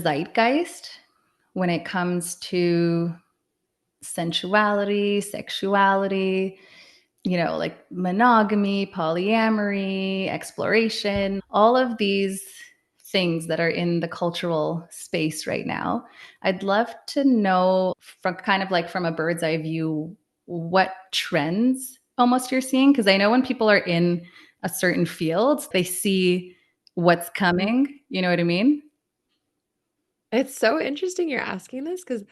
Speaker 1: zeitgeist when it comes to sensuality, sexuality, like monogamy, polyamory, exploration, all of these things that are in the cultural space right now. I'd love to know from kind of like from a bird's eye view what trends almost you're seeing. Because I know when people are in a certain field, they see what's coming. You know what I mean?
Speaker 2: It's so interesting you're asking this because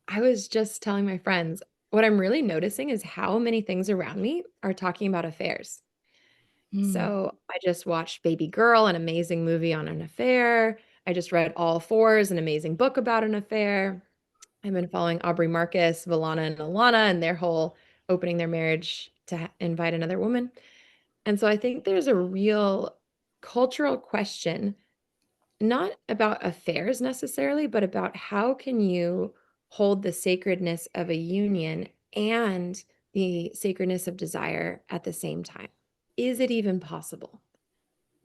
Speaker 2: I was just telling my friends what I'm really noticing is how many things around me are talking about affairs.
Speaker 1: Mm.
Speaker 2: So I just watched Baby Girl, an amazing movie on an affair. I just read All Fours, an amazing book about an affair. I've been following Aubrey Marcus, Valana, and Alana and their whole opening their marriage to invite another woman. And so I think there's a real cultural question, not about affairs necessarily, but about how can you hold the sacredness of a union and the sacredness of desire at the same time? Is it even possible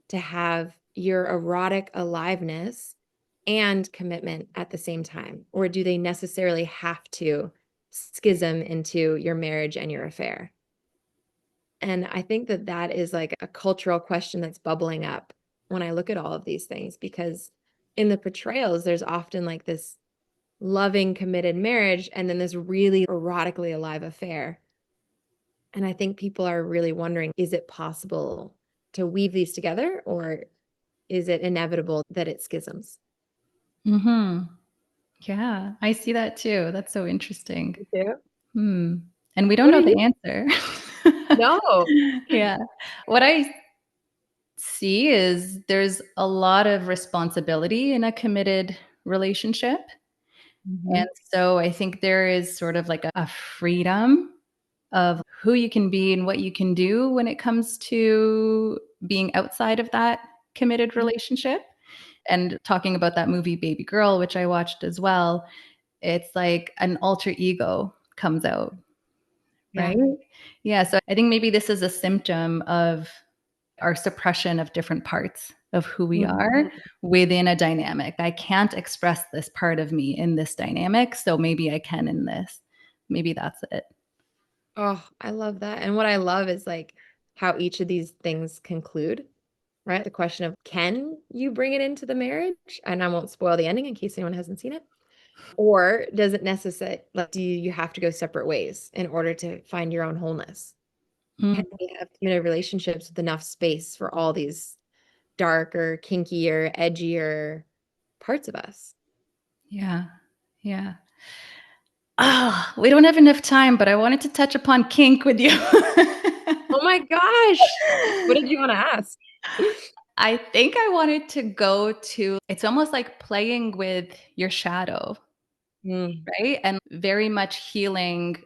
Speaker 2: to have your erotic aliveness and commitment at the same time? Or do they necessarily have to schism into your marriage and your affair? And I think that that is like a cultural question that's bubbling up when I look at all of these things, because in the portrayals, there's often like this loving, committed marriage and then this really erotically alive affair. And I think people are really wondering, is it possible to weave these together or is it inevitable that it schisms?
Speaker 1: Hmm. Yeah, I see that too. That's so interesting.
Speaker 2: Yeah.
Speaker 1: Hmm. And we don't
Speaker 2: What are
Speaker 1: know
Speaker 2: you?
Speaker 1: the answer.
Speaker 2: No.
Speaker 1: Yeah. What I see is there's a lot of responsibility in a committed relationship. And
Speaker 2: Mhm.
Speaker 1: so I think there is sort of like a freedom of who you can be and what you can do when it comes to being outside of that committed relationship. And talking about that movie Baby Girl, which I watched as well, it's like an alter ego comes out,
Speaker 2: Yeah.
Speaker 1: right? Yeah. So I think maybe this is a symptom of our suppression of different parts of who we are
Speaker 2: Mhm.
Speaker 1: within a dynamic. I can't express this part of me in this dynamic, so maybe I can in this. Maybe that's it.
Speaker 2: Oh, I love that. And what I love is like how each of these things conclude, right? The question of can you bring it into the marriage? And I won't spoil the ending in case anyone hasn't seen it. Or does it necessarily, like, do you have to go separate ways in order to find your own wholeness? Can
Speaker 1: Mm,
Speaker 2: we have committed relationships with enough space for all these darker, kinkier, edgier parts of us?
Speaker 1: yeah. Yeah. Ah, we don't have enough time, but I wanted to touch upon kink with you.
Speaker 2: Oh my gosh. What did you want to ask?
Speaker 1: I think I wanted to go to it's almost like playing with your shadow,
Speaker 2: Mm,
Speaker 1: right? And very much healing,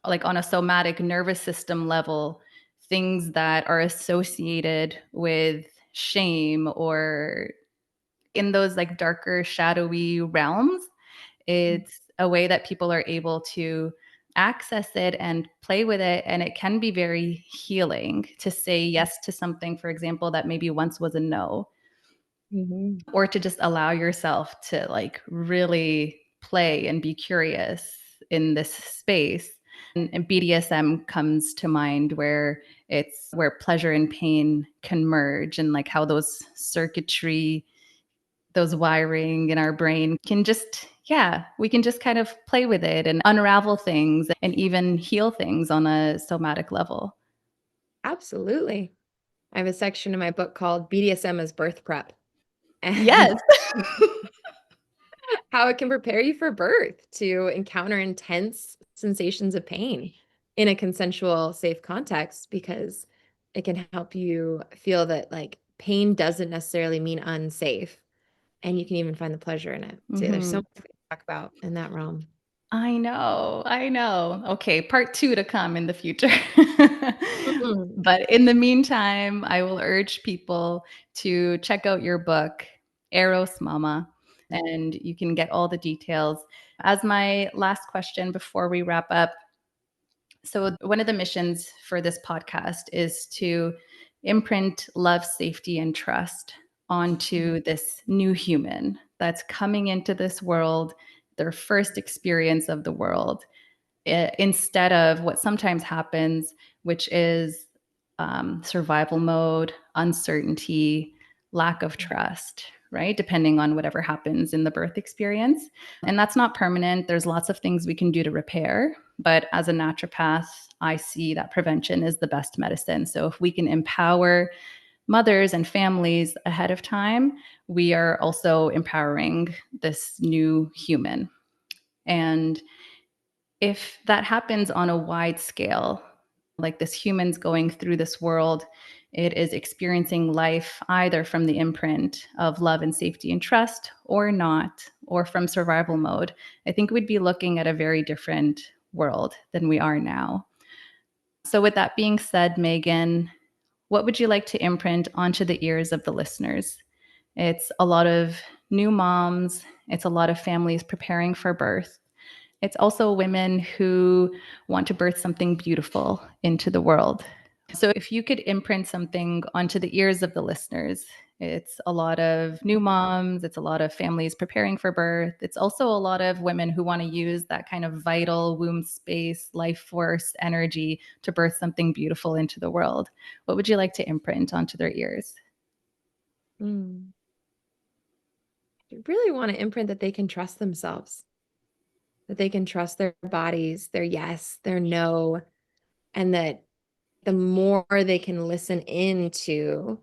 Speaker 1: like on a somatic nervous system level, things that are associated with shame or in those like darker, shadowy realms.
Speaker 2: mm,
Speaker 1: It's a way that people are able to access it and play with it. And it can be very healing to say yes to something, for example, that maybe once was a no,
Speaker 2: mhm,
Speaker 1: or to just allow yourself to like really play and be curious in this space. And BDSM comes to mind where it's where pleasure and pain can merge and like how those circuitry, those wiring in our brain can just, yeah, we can just kind of play with it and unravel things and even heal things on a somatic level.
Speaker 2: absolutely. I have a section in my book called BDSM as birth prep and
Speaker 1: Yes.
Speaker 2: how it can prepare you for birth to encounter intense sensations of pain in a consensual, safe context because it can help you feel that like pain doesn't necessarily mean unsafe and you can even find the pleasure in it. So there's so
Speaker 1: Mhm.
Speaker 2: much to talk about in that realm.
Speaker 1: I know. I know. Okay, part 2 to come in the future.
Speaker 2: Mhm.
Speaker 1: But in the meantime, I will urge people to check out your book, Eros Mama, and you can get all the details. As my last question before we wrap up, so one of the missions for this podcast is to imprint love, safety, and trust onto this new human that's coming into this world, their first experience of the world, instead of what sometimes happens, which is survival mode, uncertainty, lack of trust, right? Depending on whatever happens in the birth experience. And that's not permanent. There's lots of things we can do to repair. But as a naturopath, I see that prevention is the best medicine. So if we can empower mothers and families ahead of time, we are also empowering this new human. And if that happens on a wide scale, like this human's going through this world, it is experiencing life either from the imprint of love and safety and trust or not, or from survival mode, I think we'd be looking at a very different world than we are now. So, with that being said, Megan, what would you like to imprint onto the ears of the listeners? It's a lot of new moms, it's a lot of families preparing for birth. It's also women who want to birth something beautiful into the world. So, if you could imprint something onto the ears of the listeners, it's a lot of new moms, it's a lot of families preparing for birth. It's also a lot of women who want to use that kind of vital womb space, life force energy to birth something beautiful into the world. What would you like to imprint onto their ears?
Speaker 2: Mm. I really want to imprint that they can trust themselves, that they can trust their bodies, their yes, their no, and that the more they can listen into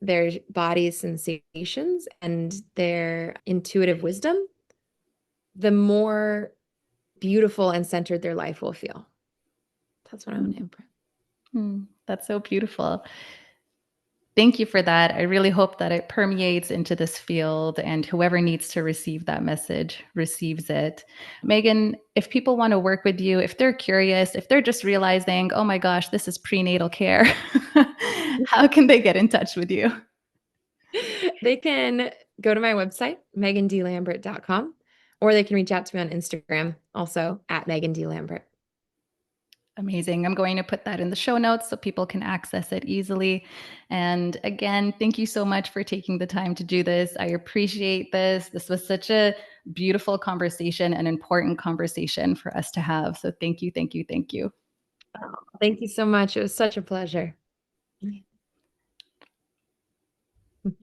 Speaker 2: their body's sensations and their intuitive wisdom, the more beautiful and centered their life will feel. That's what I want to imprint.
Speaker 1: That's so beautiful. Thank you for that. I really hope that it permeates into this field and whoever needs to receive that message receives it. Megan, if people want to work with you, if they're curious, if they're just realizing, oh my gosh, this is prenatal care, how can they get in touch with you?
Speaker 2: They can go to my website, megandlambert.com, or they can reach out to me on Instagram, also at Megan D. Lambert.
Speaker 1: Amazing. I'm going to put that in the show notes so people can access it easily. And again, thank you so much for taking the time to do this. I appreciate this. This was such a beautiful conversation, an important conversation for us to have. So thank you, thank you, thank you.
Speaker 2: Oh, thank you so much. It was such a pleasure.